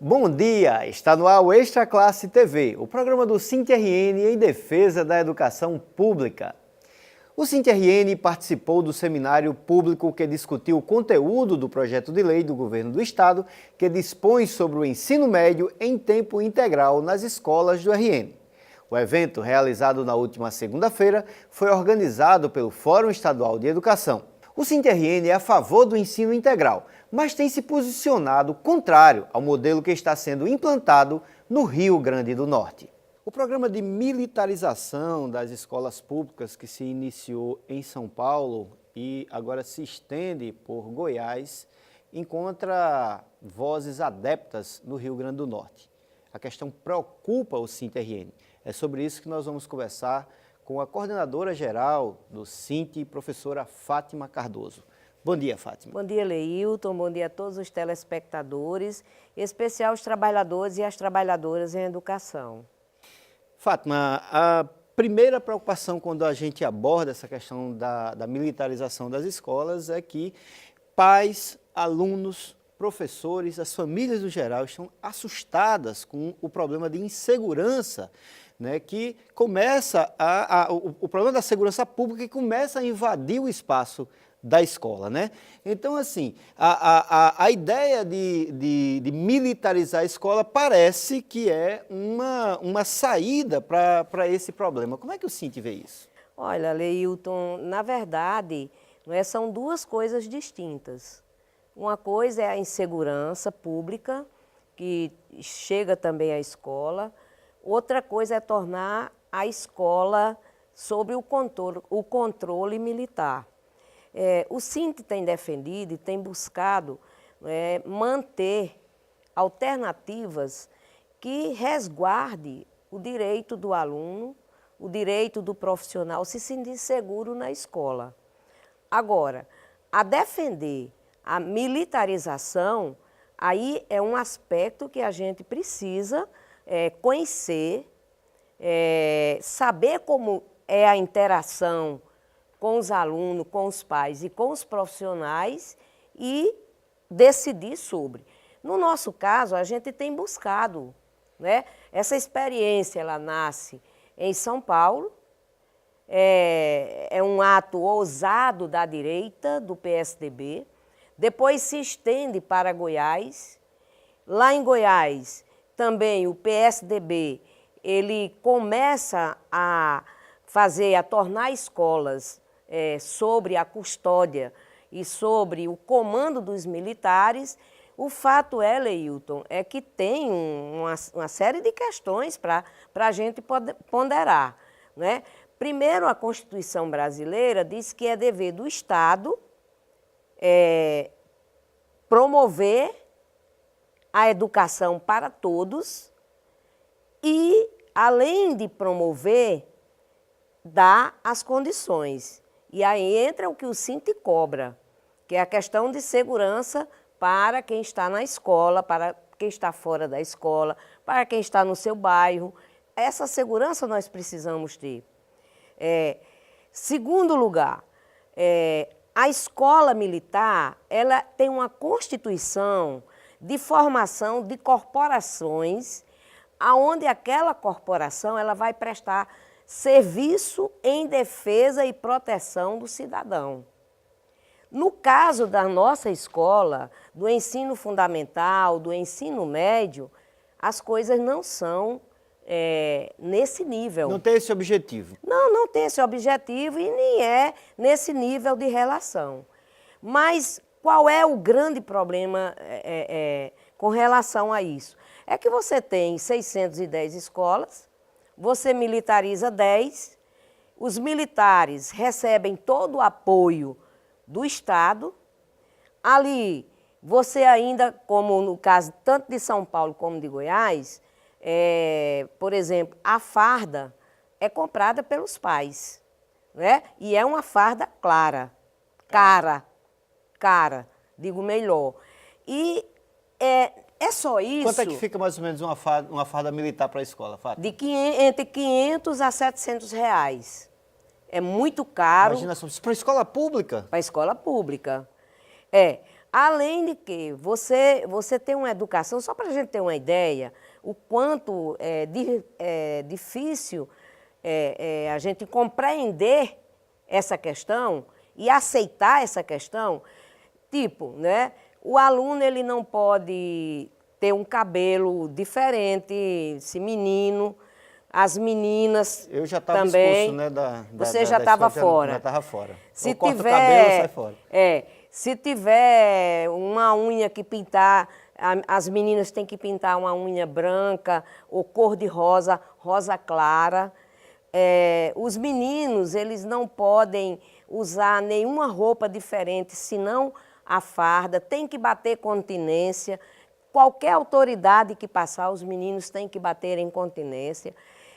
Bom dia! Está no ar o Extra Classe TV, o programa do SINT-RN em defesa da educação pública. O SINT-RN participou do seminário público que discutiu o conteúdo do projeto de lei do governo do estado que dispõe sobre o ensino médio em tempo integral nas escolas do RN. O evento, realizado na última segunda-feira, foi organizado pelo Fórum Estadual de Educação. O SINT-RN é a favor do ensino integral, mas tem se posicionado contrário ao modelo que está sendo implantado no Rio Grande do Norte. O programa de militarização das escolas públicas que se iniciou em São Paulo e agora se estende por Goiás, encontra vozes adeptas no Rio Grande do Norte. A questão preocupa o SINT-RN. É sobre isso que nós vamos conversar com a coordenadora geral do SINT, professora Fátima Cardoso. Bom dia, Fátima. Bom dia, Leilton. Bom dia a todos os telespectadores, em especial os trabalhadores e as trabalhadoras em educação. Fátima, a primeira preocupação quando a gente aborda essa questão da militarização das escolas é que pais, alunos, professores, as famílias no geral estão assustadas com o problema de insegurança, né, que começa o problema da segurança pública que começa a invadir o espaço da escola, né? Então, assim, a ideia de militarizar a escola parece que é uma saída para esse problema. Como é que o SINT vê isso? Olha, Leilton, na verdade, são duas coisas distintas. Uma coisa é a insegurança pública, que chega também à escola. Outra coisa é tornar a escola sob o controle militar. O SINT tem defendido e tem buscado manter alternativas que resguarde o direito do aluno, o direito do profissional se sentir seguro na escola. Agora, a defender a militarização, aí é um aspecto que a gente precisa conhecer, saber como é a interação com os alunos, com os pais e com os profissionais e decidir sobre. No nosso caso, a gente tem buscado, né? Essa experiência, ela nasce em São Paulo, é um ato ousado da direita, do PSDB, depois se estende para Goiás. Lá em Goiás, também o PSDB, ele começa a tornar escolas sobre a custódia e sobre o comando dos militares. O fato é, Leilton, é que tem uma série de questões para a gente ponderar, né? Primeiro, a Constituição brasileira diz que é dever do Estado promover a educação para todos e, além de promover, dar as condições. E aí entra o que o SINT cobra, que é a questão de segurança para quem está na escola, para quem está fora da escola, para quem está no seu bairro. Essa segurança nós precisamos ter. Segundo lugar, a escola militar, ela tem uma constituição de formação de corporações, aonde aquela corporação ela vai prestar serviço em defesa e proteção do cidadão. No caso da nossa escola, do ensino fundamental, do ensino médio, as coisas não são nesse nível. Não tem esse objetivo? Não tem esse objetivo e nem é nesse nível de relação. Mas qual é o grande problema com relação a isso? É que você tem 610 escolas, você militariza 10, os militares recebem todo o apoio do Estado, ali você ainda, como no caso tanto de São Paulo como de Goiás, por exemplo, a farda é comprada pelos pais, né? E é uma farda cara, digo melhor. E é só isso. Quanto é que fica mais ou menos uma farda militar para a escola, Fátima? Entre 500 a 700 reais. É muito caro. Imagina só, para a escola pública? Para a escola pública. Além de que você tem uma educação, só para a gente ter uma ideia, o quanto é difícil a gente compreender essa questão e aceitar essa questão. Tipo, né, o aluno ele não pode ter um cabelo diferente, se menino, as meninas eu já estava também. expulso, né, Você já estava fora. Já estava fora. Se eu corto tiver, o cabelo, sai fora. Se tiver uma unha que pintar, as meninas têm que pintar uma unha branca ou cor de rosa, rosa clara. Os meninos, eles não podem usar nenhuma roupa diferente, senão a farda, tem que bater continência. Qualquer autoridade que passar, os meninos têm que bater em continência.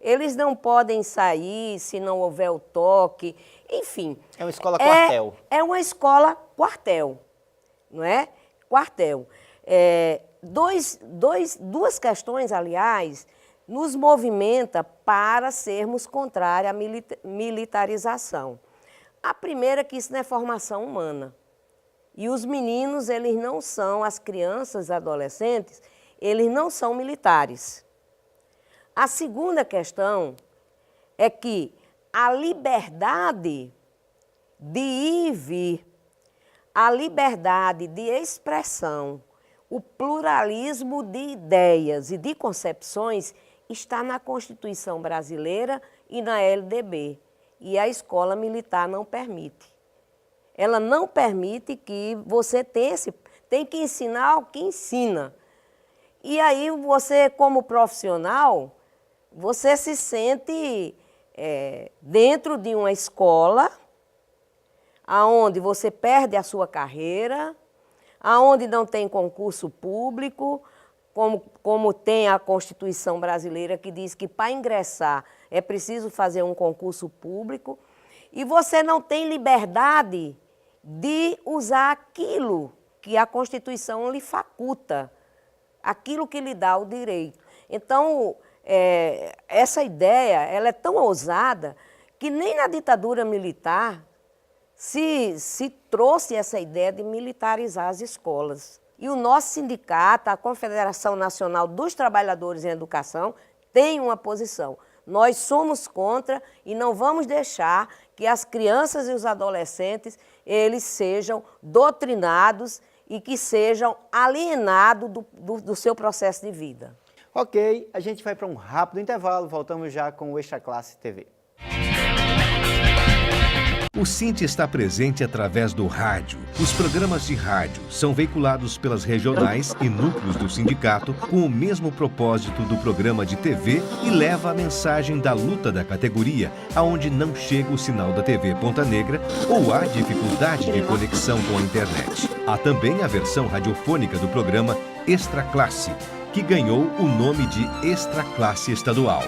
Eles não podem sair se não houver o toque, enfim. É uma escola quartel. É uma escola quartel, não é? Quartel. Duas questões, aliás, nos movimenta para sermos contrários à militarização. A primeira é que isso não é formação humana. E os meninos, eles não são, as crianças e adolescentes, eles não são militares. A segunda questão é que a liberdade de ir e vir, a liberdade de expressão, o pluralismo de ideias e de concepções está na Constituição brasileira e na LDB. E a escola militar não permite. Ela não permite que você tem que ensinar o que ensina. E aí você, como profissional, você se sente dentro de uma escola onde você perde a sua carreira, onde não tem concurso público, como tem a Constituição brasileira que diz que para ingressar é preciso fazer um concurso público, e você não tem liberdade de usar aquilo que a Constituição lhe faculta, aquilo que lhe dá o direito. Então, essa ideia ela é tão ousada que nem na ditadura militar se trouxe essa ideia de militarizar as escolas. E o nosso sindicato, a Confederação Nacional dos Trabalhadores em Educação, tem uma posição. Nós somos contra e não vamos deixar que as crianças e os adolescentes eles sejam doutrinados e que sejam alienados do seu processo de vida. Ok, a gente vai para um rápido intervalo, voltamos já com o Extra Classe TV. O Sinte está presente através do rádio. Os programas de rádio são veiculados pelas regionais e núcleos do sindicato com o mesmo propósito do programa de TV e leva a mensagem da luta da categoria aonde não chega o sinal da TV Ponta Negra ou há dificuldade de conexão com a internet. Há também a versão radiofônica do programa Extra Classe, que ganhou o nome de Extra Classe Estadual.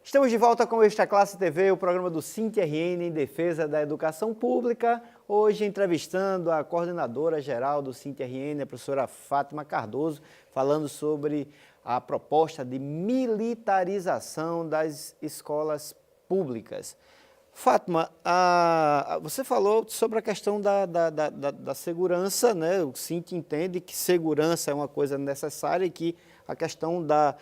Estamos de volta com o Extra Classe TV, o programa do Sinte RN em defesa da educação pública. Hoje entrevistando a coordenadora geral do Sinte RN, a professora Fátima Cardoso, falando sobre a proposta de militarização das escolas públicas. Fátima, você falou sobre a questão da segurança, né? O Sinte entende que segurança é uma coisa necessária e que a questão da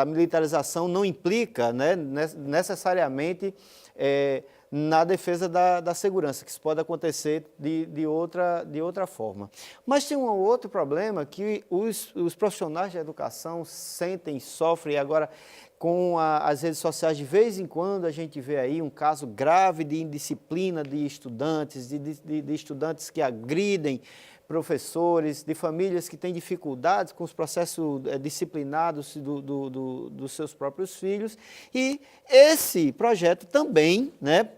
militarização não implica, né, necessariamente na defesa da segurança, que isso pode acontecer de outra forma. Mas tem um outro problema que os profissionais da educação sentem, sofrem, e agora com as redes sociais, de vez em quando a gente vê aí um caso grave de indisciplina de estudantes, de estudantes que agridem professores, de famílias que têm dificuldades com os processos disciplinados dos seus próprios filhos. E esse projeto também, né,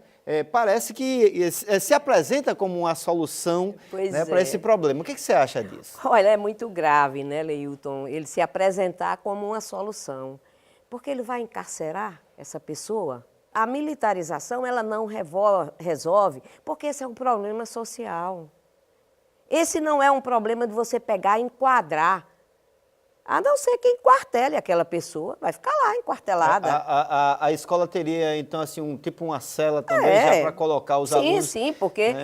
parece que se apresenta como uma solução, né, para esse problema. O que você acha disso? Olha, é muito grave, né, Leilton, ele se apresentar como uma solução, porque ele vai encarcerar essa pessoa. A militarização ela não resolve, porque esse é um problema social. Esse não é um problema de você pegar e enquadrar A não ser que enquartele aquela pessoa, vai ficar lá enquartelada. A escola teria, então, assim, tipo uma cela também, já para colocar os alunos? Sim, porque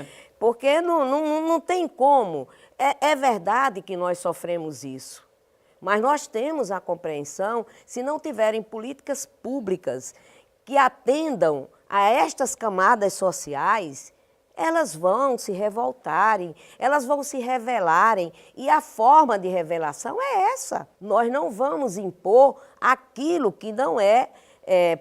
não tem como. É verdade que nós sofremos isso, mas nós temos a compreensão, se não tiverem políticas públicas que atendam a estas camadas sociais, elas vão se revoltarem, elas vão se rebelarem, e a forma de revelação é essa. Nós não vamos impor aquilo que não é,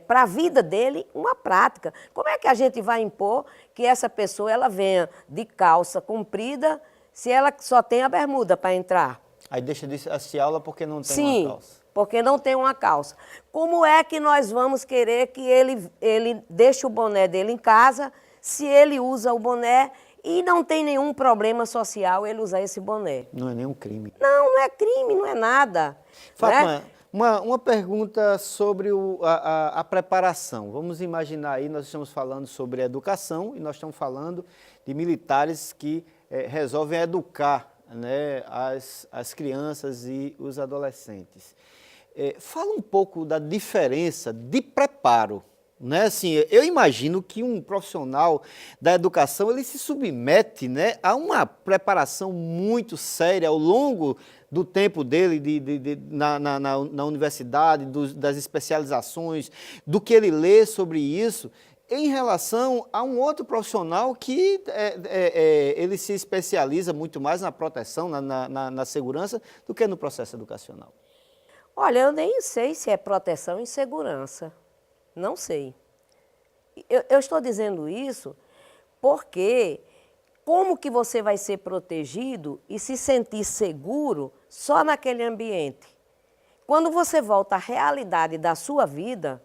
para a vida dele uma prática. Como é que a gente vai impor que essa pessoa ela venha de calça comprida se ela só tem a bermuda para entrar? Aí deixa de assistir aula porque não tem Sim, uma calça. porque não tem uma calça. Como é que nós vamos querer que ele deixe o boné dele em casa, se ele usa o boné e não tem nenhum problema social ele usar esse boné? Não é nenhum crime. Não é crime, não é nada. Fátima, uma pergunta sobre a preparação. Vamos imaginar aí, nós estamos falando sobre educação e nós estamos falando de militares que resolvem educar, né, as crianças e os adolescentes. Fala um pouco da diferença de preparo. Né? Assim, eu imagino que um profissional da educação ele se submete, né, a uma preparação muito séria ao longo do tempo dele na universidade, das especializações, do que ele lê sobre isso, em relação a um outro profissional que ele se especializa muito mais na proteção, na segurança, do que no processo educacional. Olha, eu nem sei se é proteção e segurança. Não sei. Eu estou dizendo isso porque como que você vai ser protegido e se sentir seguro só naquele ambiente? Quando você volta à realidade da sua vida,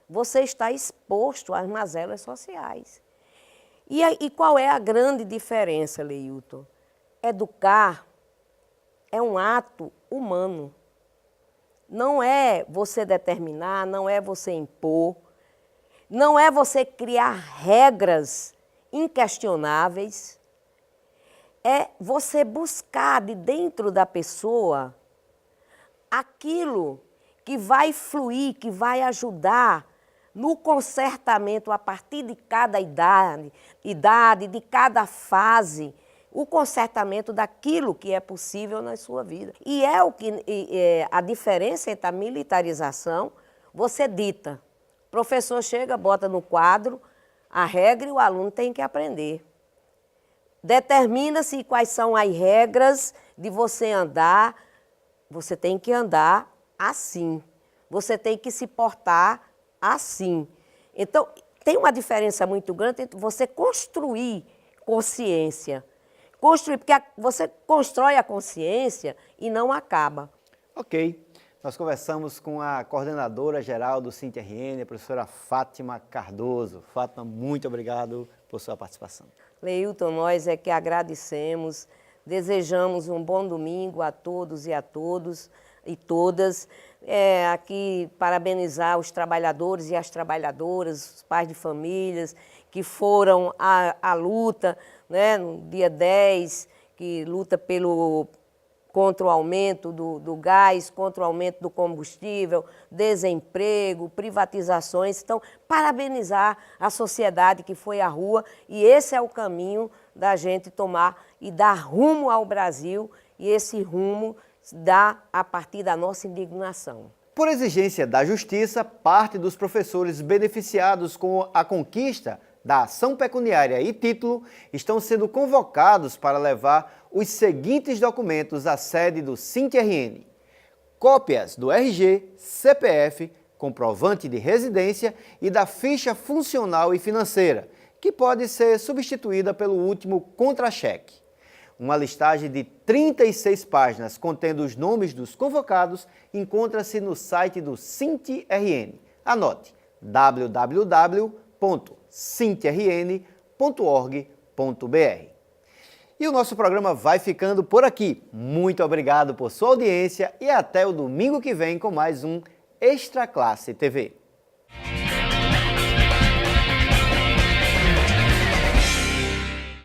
você está exposto às mazelas sociais. E qual é a grande diferença, Leilton? Educar é um ato humano. Não é você determinar, não é você impor, não é você criar regras inquestionáveis, é você buscar de dentro da pessoa aquilo que vai fluir, que vai ajudar no consertamento a partir de cada idade, de cada fase, o consertamento daquilo que é possível na sua vida. E é o que a diferença entre a militarização, você dita. O professor chega, bota no quadro a regra e o aluno tem que aprender. Determina-se quais são as regras de você andar. Você tem que andar assim. Você tem que se portar assim. Então, tem uma diferença muito grande entre você construir consciência. Construir, porque você constrói a consciência e não acaba. Ok. Nós conversamos com a coordenadora geral do SINT-RN, a professora Fátima Cardoso. Fátima, muito obrigado por sua participação. Leilton, nós é que agradecemos, desejamos um bom domingo a todos e todas. Aqui parabenizar os trabalhadores e as trabalhadoras, os pais de famílias que foram à luta, né, no dia 10, que luta contra o aumento do gás, contra o aumento do combustível, desemprego, privatizações. Então, parabenizar a sociedade que foi à rua, e esse é o caminho da gente tomar e dar rumo ao Brasil, e esse rumo dá a partir da nossa indignação. Por exigência da Justiça, parte dos professores beneficiados com a conquista da ação pecuniária e título estão sendo convocados para levar os seguintes documentos à sede do SINT-RN: cópias do RG, CPF, comprovante de residência e da ficha funcional e financeira, que pode ser substituída pelo último contra-cheque. Uma listagem de 36 páginas contendo os nomes dos convocados encontra-se no site do SINT-RN. Anote: www.sintrn.org.br. E o nosso programa vai ficando por aqui. Muito obrigado por sua audiência e até o domingo que vem com mais um Extra Classe TV.